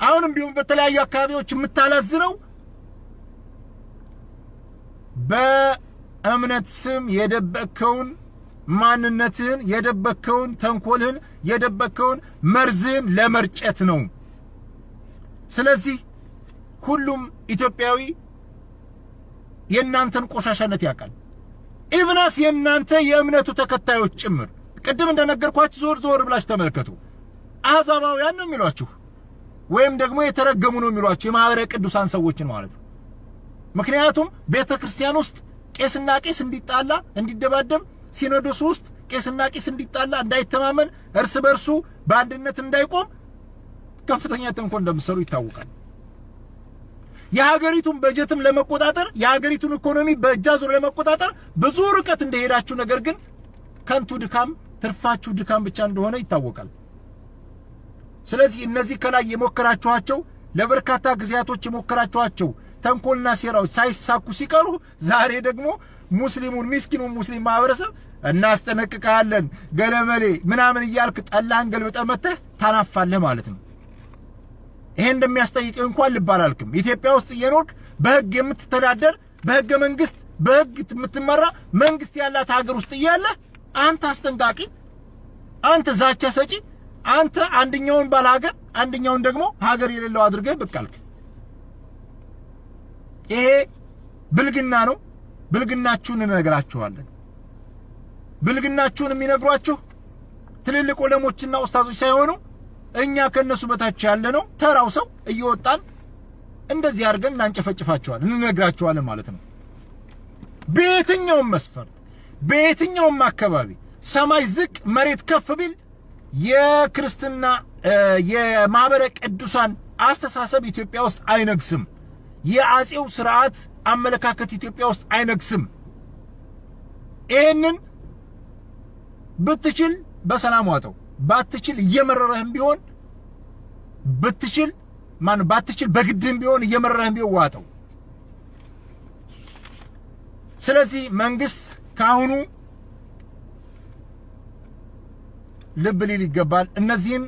አሁንም ቢሆን በተለያዩ አካባቢዎች የምታላዝነው በእምነት ስም የደበከውን ማንነትህን የደበከውን ተንኮልህን የደበከውን መርዝህን ለመርጨት ነው። ስለዚህ ሁሉም ኢትዮጵያዊ የእናንተን ቆሻሻነት ያውቃል። ኢብናስ የእናንተ የእምነቱ ተከታዮች ጭምር ቅድም እንደነገርኳችሁ ዞር ዞር ብላችሁ ተመልከቱ። አሕዛባውያን ነው የሚሏችሁ ወይም ደግሞ የተረገሙ ነው የሚሏችሁ የማህበረ ቅዱሳን ሰዎችን ማለት ነው። ምክንያቱም ቤተክርስቲያን ውስጥ ቄስና ቄስ እንዲጣላ እንዲደባደም፣ ሲኖዶስ ውስጥ ቄስና ቄስ እንዲጣላ እንዳይተማመን፣ እርስ በርሱ በአንድነት እንዳይቆም ከፍተኛ ተንኮል እንደምትሰሩ ይታወቃል። የሀገሪቱን በጀትም ለመቆጣጠር የሀገሪቱን ኢኮኖሚ በእጃዙር ለመቆጣጠር ብዙ ርቀት እንደሄዳችሁ፣ ነገር ግን ከንቱ ድካም ትርፋችሁ ድካም ብቻ እንደሆነ ይታወቃል። ስለዚህ እነዚህ ከላይ የሞከራችኋቸው ለበርካታ ጊዜያቶች የሞከራችኋቸው ተንኮልና ሴራዎች ሳይሳኩ ሲቀሩ ዛሬ ደግሞ ሙስሊሙን ምስኪኑን ሙስሊም ማህበረሰብ እናስጠነቅቃለን ገለመሌ ምናምን እያልክ ጠላህን ገልብጠህ መተህ ታናፋለህ ማለት ነው። ይሄ እንደሚያስጠይቅ እንኳን ልብ አላልክም። ኢትዮጵያ ውስጥ እየኖርክ በህግ የምትተዳደር በህገ መንግስት በህግ የምትመራ መንግስት ያላት ሀገር ውስጥ እያለ አንተ አስጠንቃቂ፣ አንተ ዛቻ ሰጪ፣ አንተ አንደኛውን ባለ ሀገር አንደኛውን ደግሞ ሀገር የሌለው አድርገህ ብቅ አልክ። ይሄ ብልግና ነው። ብልግናችሁን እንነግራችኋለን። ብልግናችሁን የሚነግሯችሁ ትልልቅ ዑለሞችና ኡስታዞች ሳይሆኑ እኛ ከነሱ በታች ያለ ነው ተራው ሰው እየወጣን እንደዚህ አድርገን እናንጨፈጭፋቸዋለን፣ እንነግራችኋለን ማለት ነው። በየትኛውም መስፈርት በየትኛውም አካባቢ ሰማይ ዝቅ መሬት ከፍ ቢል የክርስትና የማህበረ ቅዱሳን አስተሳሰብ ኢትዮጵያ ውስጥ አይነግስም። የአጼው ስርዓት አመለካከት ኢትዮጵያ ውስጥ አይነግስም። ይሄንን ብትችል በሰላም ዋጠው፣ ባትችል እየመረረህም ቢሆን ብትችል ባትችል በግድህም ቢሆን እየመረረህም ቢሆን ዋጠው። ስለዚህ መንግስት ካሁኑ ልብ ሊል ይገባል። እነዚህን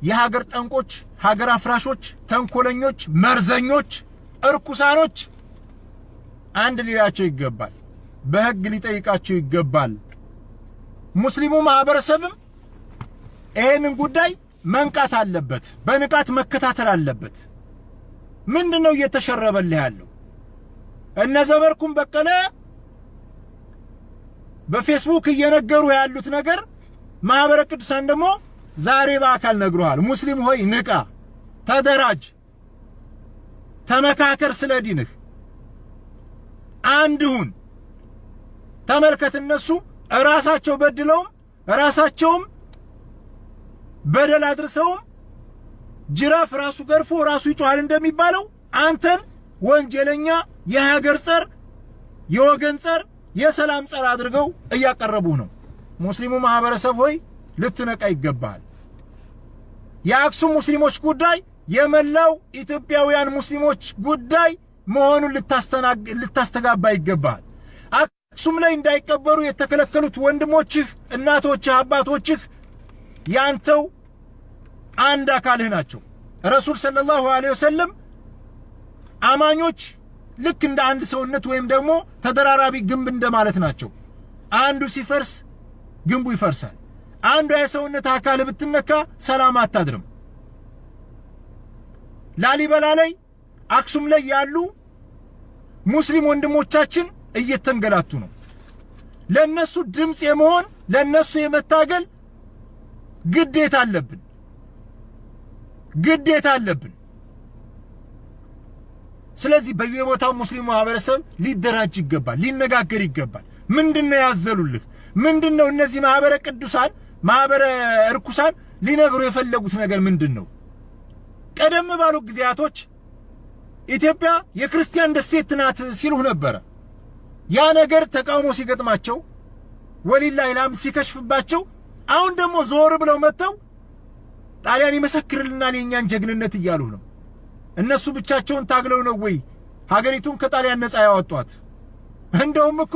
የሀገር ጠንቆች፣ ሀገር አፍራሾች፣ ተንኮለኞች፣ መርዘኞች፣ እርኩሳኖች አንድ ሊላቸው ይገባል። በህግ ሊጠይቃቸው ይገባል። ሙስሊሙ ማህበረሰብም ይሄንን ጉዳይ መንቃት አለበት፣ በንቃት መከታተል አለበት። ምንድነው እየተሸረበልህ ያለው? እነ ዘመርኩም በቀለ በፌስቡክ እየነገሩ ያሉት ነገር ማህበረ ቅዱሳን ደግሞ ዛሬ በአካል ነግሯል። ሙስሊም ሆይ ንቃ፣ ተደራጅ፣ ተመካከር፣ ስለ ዲንህ አንድ ሁን። ተመልከት፣ እነሱ ራሳቸው በድለውም ራሳቸውም በደል አድርሰውም ጅራፍ ራሱ ገርፎ ራሱ ይጮሃል እንደሚባለው አንተን ወንጀለኛ፣ የሀገር ጸር፣ የወገን ጸር፣ የሰላም ጸር አድርገው እያቀረቡህ ነው። ሙስሊሙ ማህበረሰብ ሆይ ልትነቃ ይገባል። የአክሱም ሙስሊሞች ጉዳይ የመላው ኢትዮጵያውያን ሙስሊሞች ጉዳይ መሆኑን ልታስተጋባ ይገባል። አክሱም ላይ እንዳይቀበሩ የተከለከሉት ወንድሞችህ፣ እናቶችህ፣ አባቶችህ ያንተው አንድ አካልህ ናቸው። ረሱል ሰለላሁ ዐለይሂ ወሰለም አማኞች ልክ እንደ አንድ ሰውነት ወይም ደግሞ ተደራራቢ ግንብ እንደማለት ናቸው። አንዱ ሲፈርስ ግንቡ ይፈርሳል። አንዱ የሰውነት አካል ብትነካ ሰላም አታድርም። ላሊበላ ላይ አክሱም ላይ ያሉ ሙስሊም ወንድሞቻችን እየተንገላቱ ነው። ለነሱ ድምጽ የመሆን ለነሱ የመታገል ግዴታ አለብን። ስለዚህ በየቦታው ሙስሊም ማህበረሰብ ሊደራጅ ይገባል፣ ሊነጋገር ይገባል። ምንድነው ያዘሉልህ? ምንድነው እነዚህ ማህበረ ቅዱሳን ማህበረ እርኩሳን ሊነግሩ የፈለጉት ነገር ምንድነው? ቀደም ባሉ ጊዜያቶች ኢትዮጵያ የክርስቲያን ደሴት ናት ሲሉ ነበር። ያ ነገር ተቃውሞ ሲገጥማቸው ወሊላሂ ልሐምድ ሲከሽፍባቸው አሁን ደግሞ ዞር ብለው መጥተው ጣሊያን ይመሰክርልናል የኛን ጀግንነት እያሉ ነው። እነሱ ብቻቸውን ታግለው ነው ወይ ሀገሪቱን ከጣሊያን ነፃ ያወጧት? እንደውም እኮ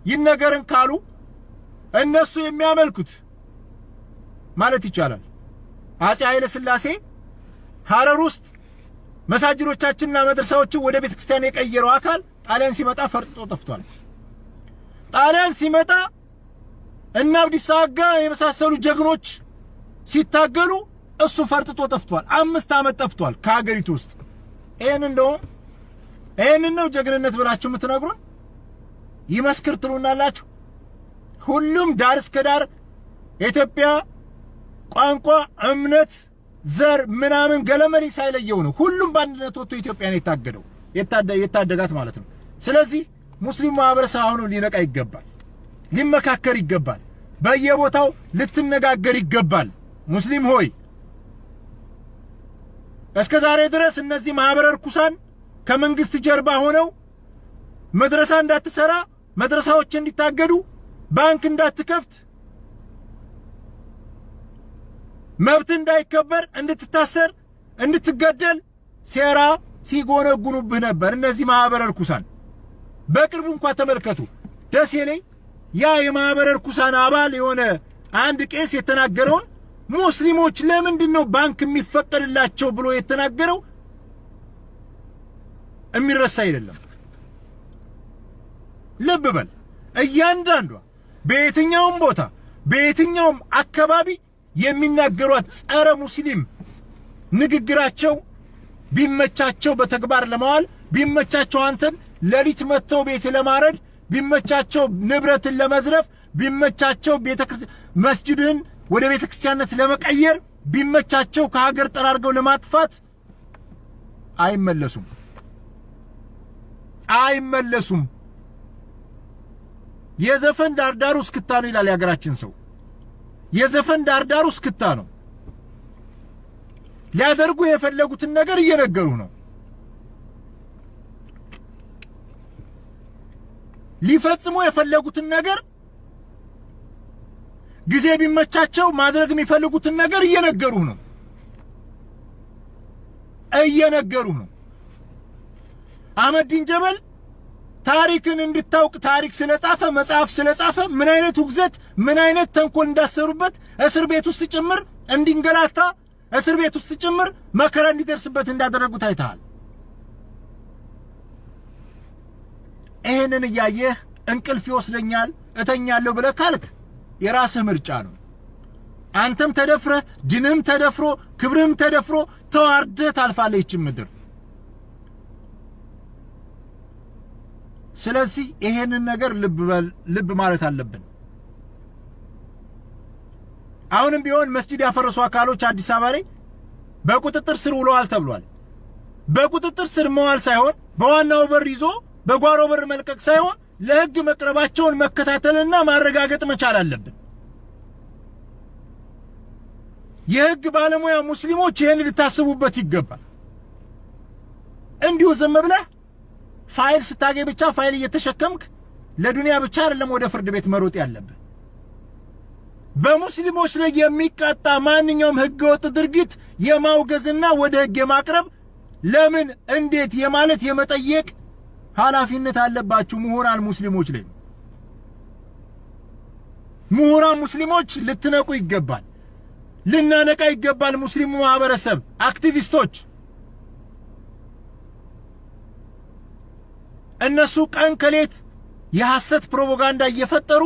ይነገርን ካሉ እነሱ የሚያመልኩት ማለት ይቻላል አፄ ኃይለ ሥላሴ ሐረር ውስጥ መሳጅዶቻችንና መድረሳዎችን ወደ ቤተ ክርስቲያን የቀየረው አካል ጣሊያን ሲመጣ ፈርጥጦ ጠፍቷል። ጣሊያን ሲመጣ እና አብዲሳ አጋ የመሳሰሉ ጀግኖች ሲታገሉ እሱ ፈርጥጦ ጠፍቷል። 5 ዓመት ጠፍቷል ከሀገሪቱ ውስጥ። ይሄንን ነው ጀግንነት ብላችሁ የምትነግሩን? ይመስክር ትሉናላችሁ? ሁሉም ዳር እስከ ዳር የኢትዮጵያ ቋንቋ፣ እምነት፣ ዘር ምናምን ገለመሌ ሳይለየው ነው ሁሉም በአንድነት ወጥቶ ኢትዮጵያን የታደጋት ማለት ነው። ስለዚህ ሙስሊሙ ማህበረሰብ አሁን ሊነቃ ይገባል፣ ሊመካከር ይገባል፣ በየቦታው ልትነጋገር ይገባል። ሙስሊም ሆይ እስከ ዛሬ ድረስ እነዚህ ማህበረ ርኩሳን ከመንግስት ጀርባ ሆነው መድረሳ እንዳትሰራ፣ መድረሳዎች እንዲታገዱ፣ ባንክ እንዳትከፍት፣ መብት እንዳይከበር፣ እንድትታሰር፣ እንድትገደል ሴራ ሲጎነጉኑብህ ነበር እነዚህ ማህበረ ርኩሳን። በቅርቡ እንኳን ተመልከቱ ደሴ ላይ ያ የማህበረ ርኩሳን አባል የሆነ አንድ ቄስ የተናገረውን ሙስሊሞች ለምንድን ነው ባንክ የሚፈቀድላቸው ብሎ የተናገረው የሚረሳ አይደለም። ልብ በል እያንዳንዷ በየትኛውም ቦታ በየትኛውም አካባቢ የሚናገሯት ጸረ ሙስሊም ንግግራቸው ቢመቻቸው በተግባር ለማዋል ቢመቻቸው አንተን ሌሊት መጥተው ቤት ለማረድ ቢመቻቸው ንብረትን ለመዝረፍ ቢመቻቸው መስጂድን ወደ ቤተ ክርስቲያንነት ለመቀየር ቢመቻቸው ከሀገር ጠራርገው ለማጥፋት አይመለሱም። የዘፈን ዳርዳሩ እስክታ ነው ይላል የሀገራችን ሰው። የዘፈን ዳርዳሩ እስክታ ነው። ሊያደርጉ የፈለጉትን ነገር እየነገሩ ነው። ሊፈጽሙ የፈለጉትን ነገር ጊዜ ቢመቻቸው ማድረግ የሚፈልጉትን ነገር እየነገሩ ነው። አህመዲን ጀበል ታሪክን እንድታውቅ ታሪክ ስለጻፈ መጽሐፍ ስለጻፈ ምን አይነት ውግዘት ምን አይነት ተንኮል እንዳሰሩበት እስር ቤት ውስጥ ጭምር እንዲንገላታ እስር ቤት ውስጥ ጭምር መከራ እንዲደርስበት እንዳደረጉት አይተሃል። ይሄንን እያየህ እንቅልፍ ይወስደኛል እተኛለሁ ብለህ ካልክ የራስህ ምርጫ ነው። አንተም ተደፍረህ ዲንም ተደፍሮ ክብርህም ተደፍሮ ተዋርደህ ታልፋለህ ይህች ምድር። ስለዚህ ይሄንን ነገር ልብ ማለት አለብን። አሁንም ቢሆን መስጂድ ያፈረሱ አካሎች አዲስ አበባ ላይ በቁጥጥር ስር ውለዋል ተብሏል። በቁጥጥር ስር መዋል ሳይሆን በዋናው በር ይዞ በጓሮ በር መልቀቅ ሳይሆን ለህግ መቅረባቸውን መከታተልና ማረጋገጥ መቻል አለብን። የህግ ባለሙያ ሙስሊሞች ይሄን ልታስቡበት ይገባል። እንዲሁ ዝም ብለህ ፋይል ስታገኝ ብቻ ፋይል እየተሸከምክ ለዱንያ ብቻ አይደለም ወደ ፍርድ ቤት መሮጥ ያለብህ። በሙስሊሞች ላይ የሚቃጣ ማንኛውም ህገወጥ ድርጊት የማውገዝና ወደ ህግ የማቅረብ ለምን እንዴት የማለት የመጠየቅ ኃላፊነት አለባችሁ ምሁራን ሙስሊሞች ላይ። ምሁራን ሙስሊሞች ልትነቁ ይገባል፣ ልናነቃ ይገባል። ሙስሊሙ ማህበረሰብ አክቲቪስቶች እነሱ ቀን ከሌት የሐሰት ፕሮፓጋንዳ እየፈጠሩ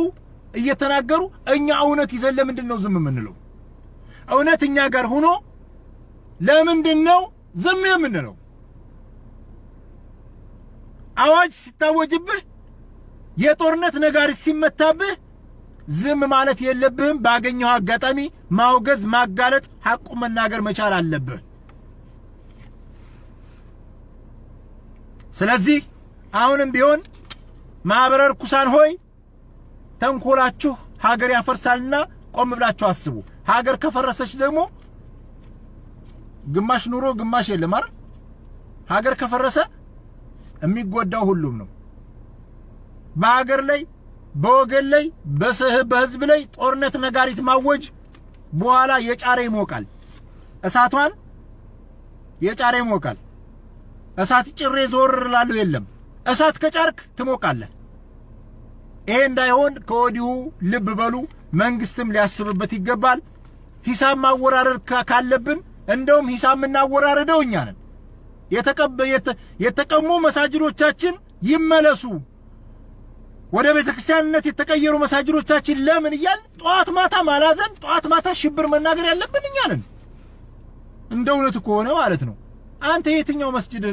እየተናገሩ እኛ እውነት ይዘን ለምንድን ነው ዝም የምንለው? እውነት እኛ ጋር ሆኖ ለምንድን ነው ዝም የምንለው? አዋጅ ሲታወጅብህ የጦርነት ነጋሪት ሲመታብህ ዝም ማለት የለብህም። ባገኘው አጋጣሚ ማውገዝ፣ ማጋለጥ፣ ሐቁ መናገር መቻል አለብህ። ስለዚህ አሁንም ቢሆን ማህበረ ርኩሳን ሆይ ተንኮላችሁ ሀገር ያፈርሳልና ቆም ብላችሁ አስቡ። ሀገር ከፈረሰች ደግሞ ግማሽ ኑሮ ግማሽ የለም አይደል? ሀገር ከፈረሰ የሚጎዳው ሁሉም ነው። በሀገር ላይ በወገን ላይ በህዝብ ላይ ጦርነት ነጋሪት ማወጅ በኋላ የጫረ ይሞቃል። እሳቷን የጫረ ይሞቃል። እሳት ጭሬ ዞር ላሉ የለም። እሳት ከጫርክ ትሞቃለህ። ይሄ እንዳይሆን ከወዲሁ ልብ በሉ። መንግስትም ሊያስብበት ይገባል። ሂሳብ ማወራረድ ካለብን እንደውም ሂሳብ የምናወራረደው እኛ ነን። የተቀሙ መሳጅዶቻችን ይመለሱ፣ ወደ ቤተክርስቲያንነት የተቀየሩ መሳጅዶቻችን ለምን እያል ጧት ማታ ማላዘን፣ ጧት ማታ ሽብር መናገር ያለብን እኛ ነን። እንደ እውነቱ ከሆነ ማለት ነው። አንተ የትኛው መስጂድ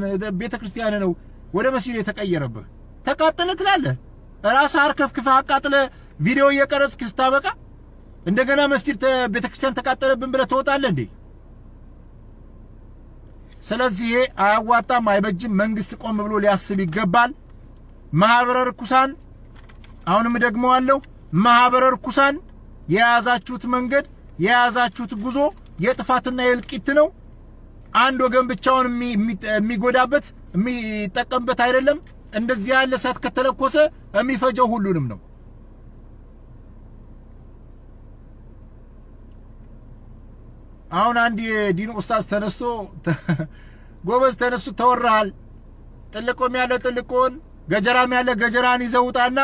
ቤተክርስቲያን ነው ወደ መስጂድ የተቀየረብህ? ተቃጠለ ትላለህ። ራስህ አርከፍክፈህ አቃጥለህ ቪዲዮ እየቀረጽክ ስታበቃ እንደገና መስጂድ ቤተክርስቲያን ተቃጠለብን ብለህ ትወጣለህ እንዴ? ስለዚህ አያዋጣም፣ አይበጅም። መንግስት ቆም ብሎ ሊያስብ ይገባል። ማህበረ ርኩሳን አሁንም ደግመዋለሁ፣ ማህበረ ርኩሳን የያዛችሁት መንገድ የያዛችሁት ጉዞ የጥፋትና የእልቂት ነው። አንድ ወገን ብቻውን የሚጎዳበት የሚጠቀምበት አይደለም። እንደዚህ ያለ እሳት ከተለኮሰ የሚፈጀው ሁሉንም ነው። አሁን አንድ የዲን ኡስታዝ ተነስቶ ጎበዝ ተነስቶ ተወራሃል፣ ጥልቆም ያለ ጥልቆን ገጀራም ያለ ገጀራን ይዘውጣና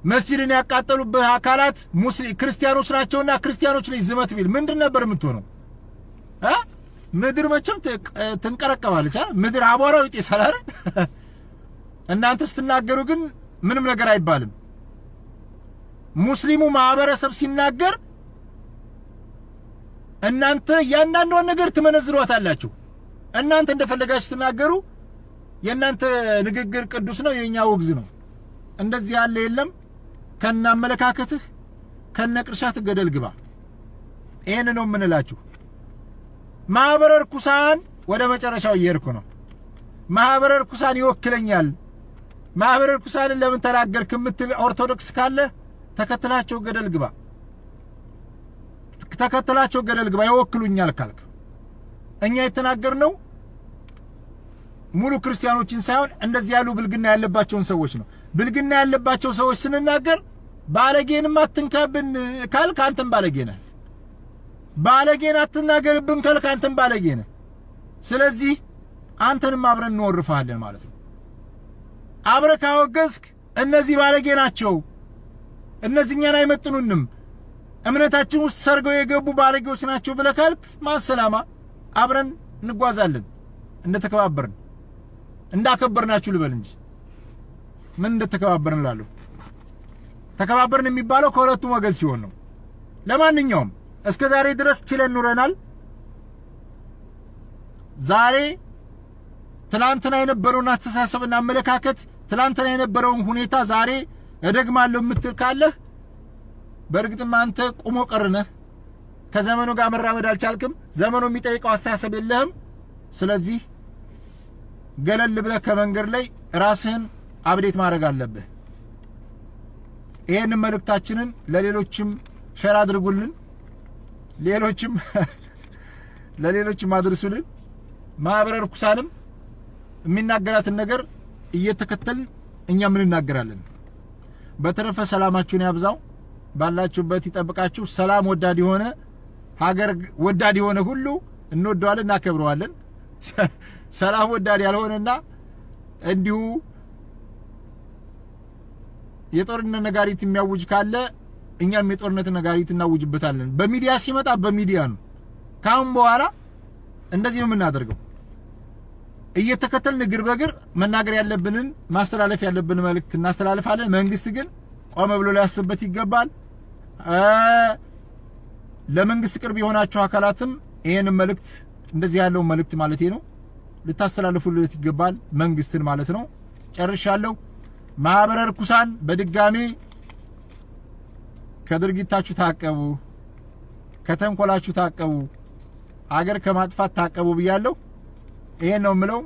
መስጂድን ያቃጠሉበት አካላት ሙስሊም ክርስቲያኖች ናቸውና ክርስቲያኖች ላይ ዝመት ቢል ምንድን ነበር የምትሆነው? ምድር መቼም ትንቀረቀባለች። ምድር አቧራው ይጤሳል አይደል? እናንተ ስትናገሩ ግን ምንም ነገር አይባልም። ሙስሊሙ ማህበረሰብ ሲናገር እናንተ ያንዳንዷን ነገር ትመነዝሯታላችሁ። እናንተ እንደፈለጋችሁ ትናገሩ። የእናንተ ንግግር ቅዱስ ነው፣ የኛ ውግዝ ነው። እንደዚህ ያለ የለም። ከና አመለካከትህ ከነ ቅርሻትህ ገደል ግባ። ይሄን ነው የምንላችሁ። ማህበረ ርኩሳን ወደ መጨረሻው እየሄድኩ ነው። ማህበረ ርኩሳን ይወክለኛል። ማህበረ ርኩሳንን ለምን ተናገርክ የምትል ኦርቶዶክስ ካለ ተከትላቸው ገደል ግባ። ተከትላቸው ገደል ግባ። ይወክሉኛል ካልክ እኛ የተናገርነው ሙሉ ክርስቲያኖችን ሳይሆን እንደዚህ ያሉ ብልግና ያለባቸውን ሰዎች ነው። ብልግና ያለባቸው ሰዎች ስንናገር ባለጌንም አትንካብን ካልክ አንተም ባለጌ ነህ። ባለጌን አትናገርብን ካልክ አንተም ባለጌ ነህ። ስለዚህ አንተንም አብረን እንወርፋለን ማለት ነው። አብረህ ካወገዝክ እነዚህ ባለጌ ናቸው፣ እነዚህኛን አይመጥኑንም፣ እምነታችን ውስጥ ሰርገው የገቡ ባለጌዎች ናቸው ብለህ ካልክ ማሰላማ አብረን እንጓዛለን። እንደተከባበርን እንዳከበርናችሁ ልበል እንጂ ምን እንደተከባበርን እላለሁ። ተከባበርን የሚባለው ከሁለቱም ወገን ሲሆን ነው። ለማንኛውም እስከ ዛሬ ድረስ ችለን ኑረናል። ዛሬ ትላንትና የነበረውን አስተሳሰብና አመለካከት ትላንትና የነበረውን ሁኔታ ዛሬ እደግማለሁ የምትል ካለህ በእርግጥም አንተ ቁሞ ቀርነህ ከዘመኑ ጋር መራመድ አልቻልክም። ዘመኑ የሚጠይቀው አስተሳሰብ የለህም። ስለዚህ ገለል ብለህ ከመንገድ ላይ ራስህን አብዴት ማድረግ አለብህ። ይሄን መልእክታችንን ለሌሎችም ሼር አድርጉልን፣ ለሌሎችም አድርሱልን። ማህበረ ርኩሳንም የሚናገራትን ነገር እየተከተልን እኛም እንናገራለን። በተረፈ ሰላማችሁን ያብዛው፣ ባላችሁበት ይጠብቃችሁ። ሰላም ወዳድ የሆነ ሀገር ወዳድ የሆነ ሁሉ እንወደዋለን፣ እናከብረዋለን። ሰላም ወዳድ ያልሆነና እንዲሁ የጦርነት ነጋሪት የሚያውጅ ካለ እኛም የጦርነት ነጋሪት እናውጅበታለን። በሚዲያ ሲመጣ በሚዲያ ነው። ካሁን በኋላ እንደዚህ ነው የምናደርገው። እየተከተልን እግር በእግር መናገር ያለብንን ማስተላለፍ ያለብን መልእክት እናስተላልፋለን። መንግስት ግን ቆም ብሎ ሊያስብበት ይገባል። ለመንግስት ቅርብ የሆናችሁ አካላትም ይሄን መልእክት እንደዚህ ያለው መልእክት ማለት ነው ልታስተላልፉለት ይገባል። መንግስትን ማለት ነው። ጨርሻለሁ። ማህበረ ርኩሳን በድጋሚ ከድርጊታችሁ ታቀቡ፣ ከተንኮላችሁ ታቀቡ፣ አገር ከማጥፋት ታቀቡ ብያለሁ። ይሄን ነው የምለው።